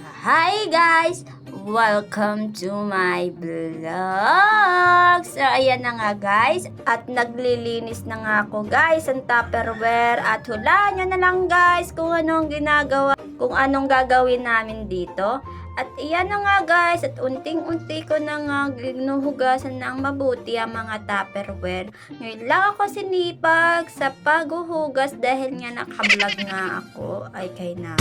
Hi guys! Welcome to my vlog! So ayan na nga guys, at naglilinis na nga ako guys ang Tupperware, at hulaan nyo na lang guys kung anong gagawin namin dito. At iyan na nga guys, at unting-unti ko na nga ginuhugasan ng mabuti ang mga Tupperware. Ngayon lang ako sinipag sa paghuhugas dahil nga nakablog nga ako ay kay na.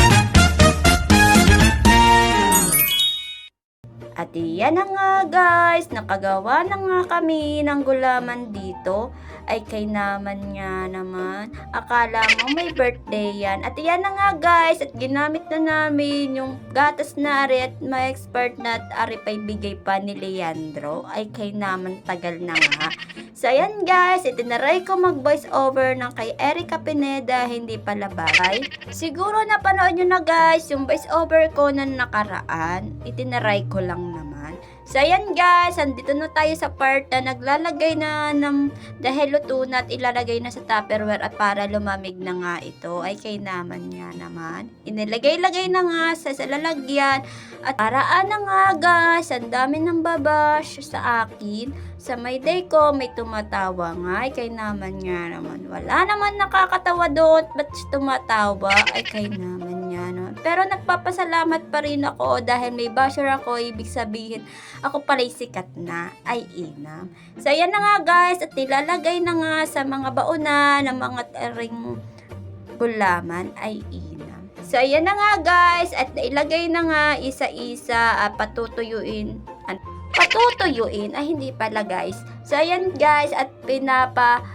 At iyan na nga guys, nakagawa na nga kami ng gulaman dito. Ay kay naman nga naman, akala mo may birthday yan. At iyan na nga guys, at ginamit na namin yung gatas na ari, at may expert na at ari pa bigay pa ni Leandro. Ay kay naman, tagal na nga. So ayan guys, itinaray ko mag voice over ng kay Erica Pineda, hindi pala bagay. Siguro napanood nyo na guys yung voice over ko na nakaraan. Itinaray ko lang naman. So ayan guys, andito na tayo sa part na naglalagay na ng dahil luto na at ilalagay na sa Tupperware, at para lumamig na nga ito. Ay kay naman nga naman, inilagay-lagay na nga sa lalagyan. At paraan na nga guys, ang dami ng babash sa akin. Sa may day ko may tumatawa nga. Ay kay naman nga naman, wala naman nakakatawa doon, ba't tumatawa? Ay kay naman nga naman. Pero nagpapasalamat pa rin ako dahil may basher ako, ibig sabihin ako pala'y sikat na. Ay inam. So ayan na nga guys, at nilalagay na nga sa mga bauna ng mga ring gulaman. Ay inam. So ayan na nga guys, at ilagay na nga isa-isa, patutuyuin. Ay hindi pala guys. So ayan guys, at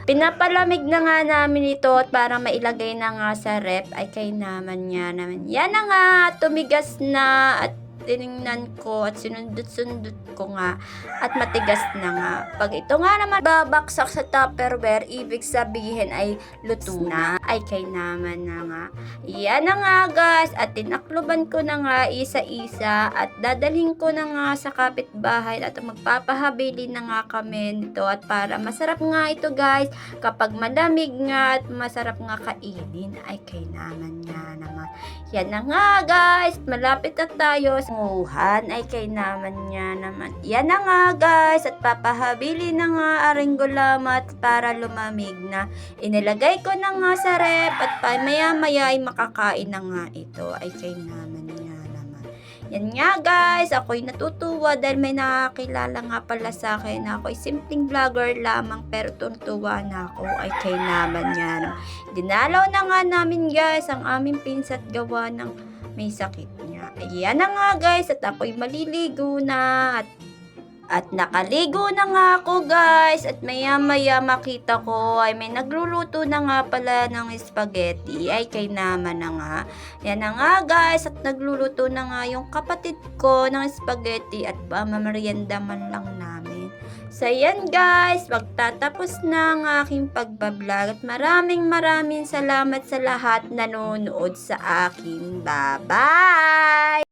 pinapalamig na nga namin ito at para mailagay na nga sa rep. Ay kay naman nga naman. Yan na nga, tumigas na, at tiningnan ko at sinundot-sundot ko nga at matigas na nga. Pag ito nga naman babaksak sa Tupperware, ibig sabihin ay luto na. Ay kay naman na nga. Yan na nga guys, at tinakluban ko na nga isa-isa at dadalhin ko na nga sa kapitbahay at magpapahabili na nga kami nito, at para masarap nga ito guys kapag malamig nga at masarap nga kainin. Ay kay naman nga naman. Yan na nga guys, malapit na tayo sa nguhan. Ay kay naman nga naman. Yan na nga guys, at papahabili na nga aring gulamat para lumamig na. Inilagay ko na nga sa rep at maya-maya ay makakain na nga ito. Ay kay naman nga naman. Yan nga guys, ako'y natutuwa dahil may nakakilala nga pala sa akin na ako'y simpleng vlogger lamang, pero tuntuwa na ako. Ay kay naman nga naman. Dinalaw na nga namin guys ang aming pinsat gawa ng may sakit niya. Ayan na nga guys, at ako'y maliligo na, at nakaligo na nga ako guys, at maya maya makita ko ay may nagluluto na nga pala ng spaghetti. Ay kay naman na nga. Yan na nga guys, at nagluluto na nga yung kapatid ko ng spaghetti at mamarienda man lang namin. So yan guys, magtatapos na ang aking pagbablog, at maraming salamat sa lahat nanonood sa akin. Bye bye!